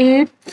8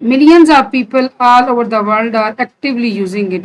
Millions of people all over the world are actively using it.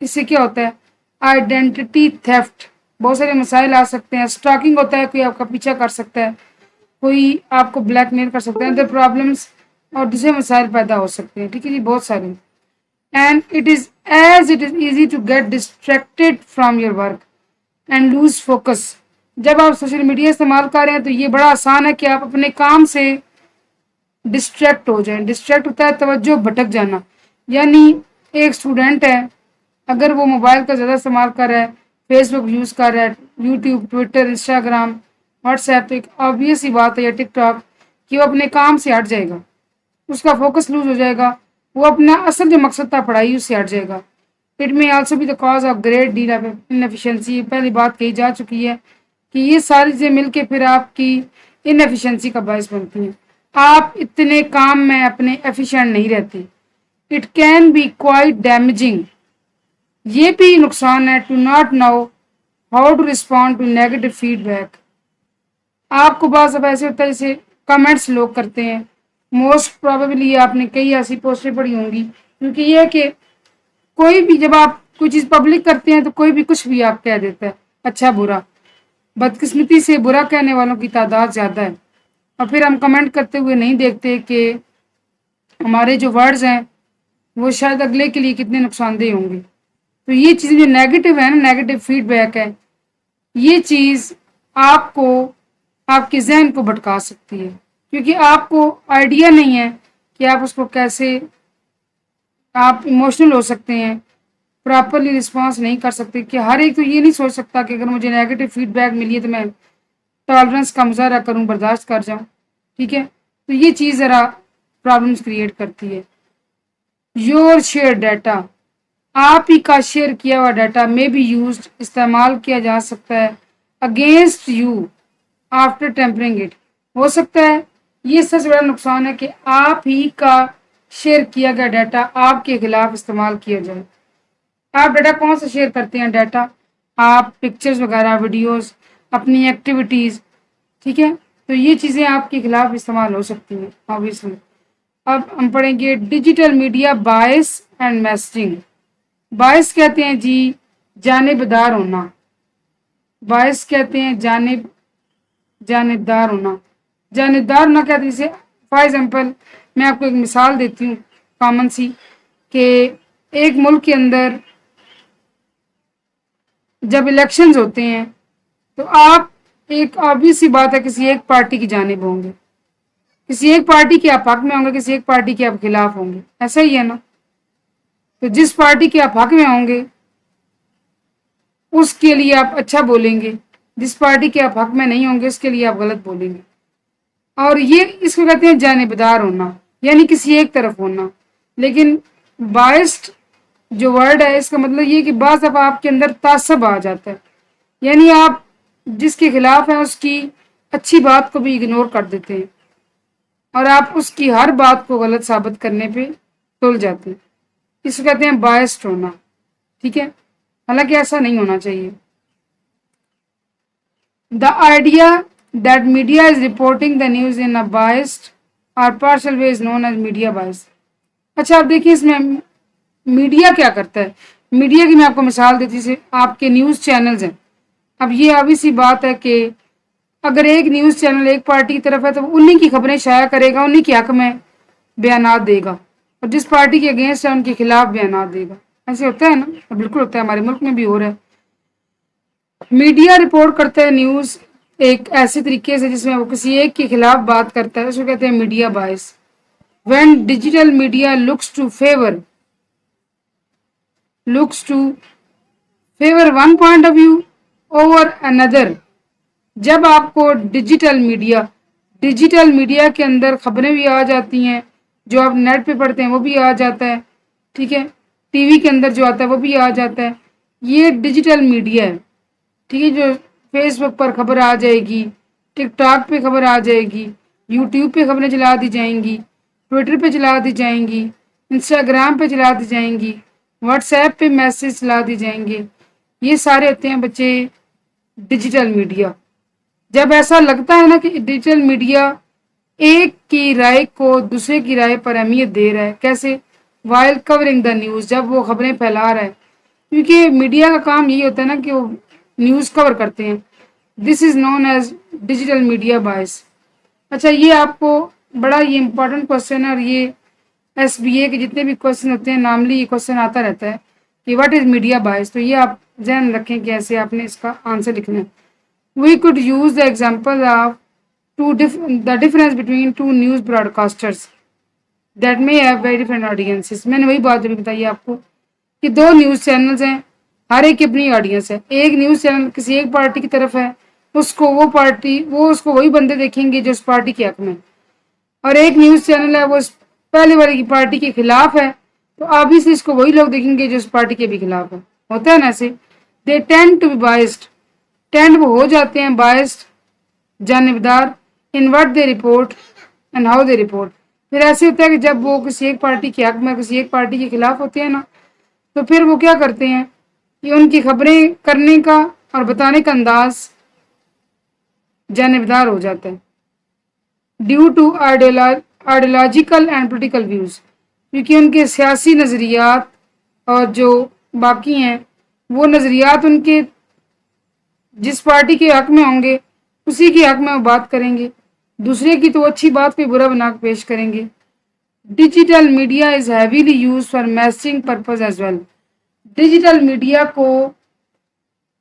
اس سے کیا ہوتا ہے؟ آئیڈینٹی تھیفٹ، بہت سارے مسائل آ سکتے ہیں. اسٹاکنگ ہوتا ہے، کوئی آپ کا پیچھا کر سکتا ہے، کوئی آپ کو بلیک میل کر سکتا ہے. ادر پرابلمس اور دوسرے مسائل پیدا ہو سکتے ہیں. ٹھیک ہے جی، بہت سارے. And it is easy to get distracted from your work and lose focus. جب آپ سوشل میڈیا استعمال کر رہے ہیں تو یہ بڑا آسان ہے کہ آپ اپنے کام سے ڈسٹریکٹ ہو جائیں. ڈسٹریکٹ ہوتا ہے توجہ بھٹک جانا. یعنی ایک اسٹوڈینٹ ہے، اگر وہ موبائل کا زیادہ استعمال کر رہا ہے، فیس بک یوز کر رہا ہے، YouTube, Twitter, Instagram, what's app, تو ایک آبویس ہی بات ہے، یا ٹک ٹاک، کہ وہ اپنے کام سے ہٹ جائے گا، اس کا فوکس لوز ہو جائے گا، وہ اپنا اصل جو مقصد تھا پڑھائی اس سے ہٹ جائے گا. اٹ میں آلسو بھی the cause of great deal of inefficiency. پہلی بات کہی جا چکی ہے کہ یہ ساری چیزیں مل کے پھر آپ کی انفیشنسی کا باعث بنتی ہیں. آپ اتنے کام میں اپنے ایفیشینٹ نہیں رہتے. It can be quite damaging. یہ بھی نقصان ہے to not know how to respond to negative feedback. آپ کو بعض اب ایسے ہوتا ہے جیسے کمنٹس لوگ کرتے ہیں. موسٹ پروبیبلی آپ نے کئی ایسی پوسٹیں پڑھی ہوں گی، کیونکہ یہ ہے کہ کوئی بھی جب آپ کوئی چیز پبلک کرتے ہیں تو کوئی بھی کچھ بھی آپ کہہ دیتا ہے، اچھا برا. بدقسمتی سے برا کہنے والوں کی تعداد زیادہ ہے، اور پھر ہم کمنٹ کرتے ہوئے نہیں دیکھتے کہ ہمارے جو ورڈز ہیں وہ شاید اگلے کے لیے کتنے نقصان دہ ہوں گے. تو یہ چیز جو نیگیٹو ہے نا، نیگیٹو فیڈ بیک ہے، یہ چیز آپ کو، آپ کے ذہن کو بھٹکا سکتی ہے، کیونکہ آپ کو آئیڈیا نہیں ہے کہ آپ اس کو کیسے، آپ ایموشنل ہو سکتے ہیں، پراپرلی رسپانس نہیں کر سکتے. کہ ہر ایک تو یہ نہیں سوچ سکتا کہ اگر مجھے نیگیٹو فیڈ بیک ملی ہے تو میں ٹالرنس کا مظاہرہ کروں، برداشت کر جاؤں. ٹھیک ہے، تو یہ چیز ذرا پرابلمس کریٹ کرتی ہے. یور شیئر ڈیٹا، آپ ہی کا شیئر کیا ہوا ڈیٹا میں بھی یوزڈ، استعمال کیا جا سکتا ہے against you after tampering it. ہو سکتا ہے یہ سب سے بڑا نقصان ہے کہ آپ ہی کا شیئر کیا گیا ڈیٹا آپ کے خلاف استعمال کیا جائے. آپ ڈیٹا کون سا شیئر کرتے ہیں؟ ڈیٹا آپ پکچرز وغیرہ، ویڈیوز، اپنی ایکٹیویٹیز. ٹھیک ہے، تو یہ چیزیں آپ کے خلاف استعمال ہو سکتی ہیں obviously. اب ہم پڑھیں گے digital media bias and messaging. باعث کہتے ہیں جی جانبدار ہونا. باعث کہتے ہیں جانبدار ہونا. جانبدار ہونا کہتے ہیں، جیسے فار ایگزامپل میں آپ کو ایک مثال دیتی ہوں کامن سی، کہ ایک ملک کے اندر جب الیکشنز ہوتے ہیں تو آپ، ایک obvious سی بات ہے، کسی ایک پارٹی کی جانب ہوں گے، کسی ایک پارٹی کے آپ حق میں ہوں گے، کسی ایک پارٹی کے آپ خلاف ہوں گے. ایسا ہی ہے نا؟ تو جس پارٹی کے آپ حق میں ہوں گے اس کے لیے آپ اچھا بولیں گے، جس پارٹی کے آپ حق میں نہیں ہوں گے اس کے لیے آپ غلط بولیں گے. اور یہ اس کو کہتے ہیں جانبدار ہونا، یعنی کسی ایک طرف ہونا. لیکن بائسڈ جو ورڈ ہے اس کا مطلب یہ کہ بعض دفعہ آپ کے اندر تعصب آ جاتا ہے، یعنی آپ جس کے خلاف ہیں اس کی اچھی بات کو بھی اگنور کر دیتے ہیں اور آپ اس کی ہر بات کو غلط ثابت کرنے پہ تل جاتے ہیں. اس کو کہتے ہیں بائسڈ ہونا. ٹھیک ہے، حالانکہ ایسا نہیں ہونا چاہیے. The idea that media is reporting the news in a biased or partial way is known as media bias. اچھا آپ دیکھیے اس میں میڈیا کیا کرتا ہے. میڈیا کی میں آپ کو مثال دیتی سے آپ کے نیوز چینلز ہیں. اب یہ ابھی سی بات ہے کہ اگر ایک نیوز چینل ایک پارٹی کی طرف ہے تو انہی کی خبریں شائع کرے گا، انہی کے حق میں بیانات دے گا، اور جس پارٹی کے اگینسٹ ہے ان کے خلاف بیانات دے گا. ایسے ہوتا ہے نا؟ بالکل ہوتا ہے، ہمارے ملک میں بھی ہو رہا ہے. میڈیا رپورٹ کرتا ہے نیوز ایک ایسے طریقے سے جس میں وہ کسی ایک کے خلاف بات کرتا ہے، اس کو کہتے ہیں media bias. When digital media looks to favor one point of view over another. جب آپ کو ڈیجیٹل میڈیا کے اندر خبریں بھی آ جاتی ہیں، جو آپ نیٹ پہ پڑھتے ہیں وہ بھی آ جاتا ہے. ٹھیک ہے، ٹی وی کے اندر جو آتا ہے وہ بھی آ جاتا ہے. یہ ڈیجیٹل میڈیا ہے. ٹھیک ہے، جو فیس بک پر خبر آ جائے گی، ٹک ٹاک پہ خبر آ جائے گی، یوٹیوب پہ خبریں چلا دی جائیں گی، ٹویٹر پہ چلا دی جائیں گی، انسٹاگرام پہ چلا دی جائیں گی، واٹس ایپ پہ میسج چلا دی جائیں گے. یہ سارے ہوتے ہیں بچے ڈیجیٹل میڈیا. جب ایسا لگتا ہے نا کہ ڈیجیٹل میڈیا ایک کی رائے کو دوسرے کی رائے پر اہمیت دے رہا ہے، کیسے؟ وائل کورنگ دا نیوز، جب وہ خبریں پھیلا رہا ہے کیونکہ میڈیا کا کام یہی ہوتا ہے نا کہ وہ نیوز کور کرتے ہیں. دس از نون ایز ڈیجیٹل میڈیا بائس. اچھا یہ آپ کو بڑا یہ امپورٹنٹ کوشچن ہے، اور یہ ایس بی اے کے جتنے بھی کوشچن ہوتے ہیں نارملی یہ کوشچن آتا رہتا ہے کہ واٹ از میڈیا بائس. تو یہ آپ ذہن رکھیں کہ ایسے آپ نے اس کا آنسر لکھنا ہے. We could use the example of the difference between two news broadcasters that may have very different audiences. میں نے وہی بات ابھی بتائی آپ کو کہ دو نیوز چینلز ہیں، ہر ایک کی اپنی آڈینس ہے. ایک نیوز چینل کسی ایک پارٹی کی طرف ہے، اس کو وہی بندے دیکھیں گے جو اس پارٹی کے حق میں، اور ایک نیوز چینل ہے وہ پہلے والے کی پارٹی کے خلاف ہے، تو obviously اس کو وہی لوگ دیکھیں گے جو اس پارٹی کے بھی خلاف ہے. ہوتا ہے نا ایسے. They tend to be biased. Tend وہ ہو جاتے ہیں بائسڈ، جانبدار، in what they report and how they report. پھر ایسے ہوتا ہے کہ جب وہ کسی ایک پارٹی کے حق میں کسی ایک پارٹی کے خلاف ہوتے ہیں نا، تو پھر وہ کیا کرتے ہیں کہ ان کی خبریں کرنے کا اور بتانے کا انداز جانبدار ہو جاتا ہے due to ideological and political views. کیونکہ ان کے سیاسی نظریات اور جو باقی ہیں وہ نظریات ان کے جس پارٹی کے حق میں ہوں گے اسی کے حق میں وہ بات کریں گے، دوسرے کی تو اچھی بات کوئی برا بنا کے پیش کریں گے. Digital media is heavily use for messing purpose as well. Digital media کو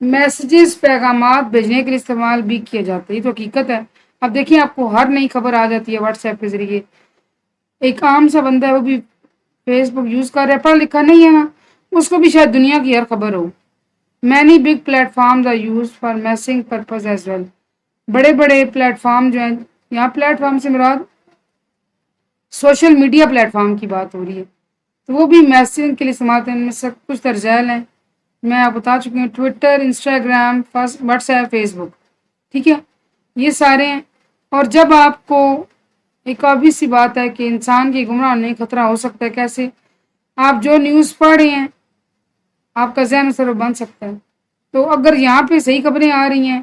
میسیجز، پیغامات بھیجنے کے لیے استعمال بھی کیا جاتا ہے. یہ تو حقیقت ہے. اب دیکھیں آپ کو ہر نئی خبر آ جاتی ہے واٹس ایپ کے ذریعے. ایک عام سا بندہ ہے وہ بھی فیس بک یوز کر رہا ہے، پڑھا لکھا نہیں ہے نا، اس کو بھی شاید دنیا کی ہر خبر ہو. Many big platforms are use for messing purpose as well. بڑے بڑے پلیٹ فارم جو ہیں، یہاں پلیٹ فارم سے مراد سوشل میڈیا پلیٹ فارم کی بات ہو رہی ہے، تو وہ بھی میسنگ کے لیے استعمال ہوتے ہیں. ان میں سے کچھ درجیل ہیں، میں آپ بتا چکی ہوں: Twitter, Instagram, WhatsApp, Facebook. ٹھیک ہے، یہ سارے ہیں. اور جب آپ کو ایک obvious سی بات ہے کہ انسان کی گمراہ ہونے کا خطرہ ہو سکتا ہے. کیسے؟ آپ جو نیوز پڑھ رہے ہیں آپ کا ذہن اثر بن سکتا ہے. تو اگر یہاں پہ صحیح خبریں آ رہی ہیں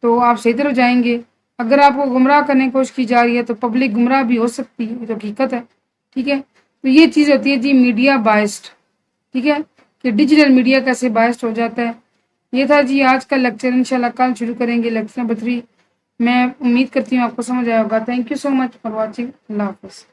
تو آپ صحیح طرف جائیں گے، اگر آپ کو گمراہ کرنے کی کوشش کی جا رہی ہے تو پبلک گمراہ بھی ہو سکتی ہے. یہ تو حقیقت ہے. ٹھیک ہے، تو یہ چیز ہوتی ہے جی میڈیا بائسڈ. ٹھیک ہے، کہ ڈیجیٹل میڈیا کیسے بائسڈ ہو جاتا ہے. یہ تھا جی آج کا لیکچر. انشاءاللہ کل شروع کریں گے لیکچر نمبر 3. میں امید کرتی ہوں آپ کو سمجھ آیا ہوگا. Thank you so much for watching. اللہ حافظ.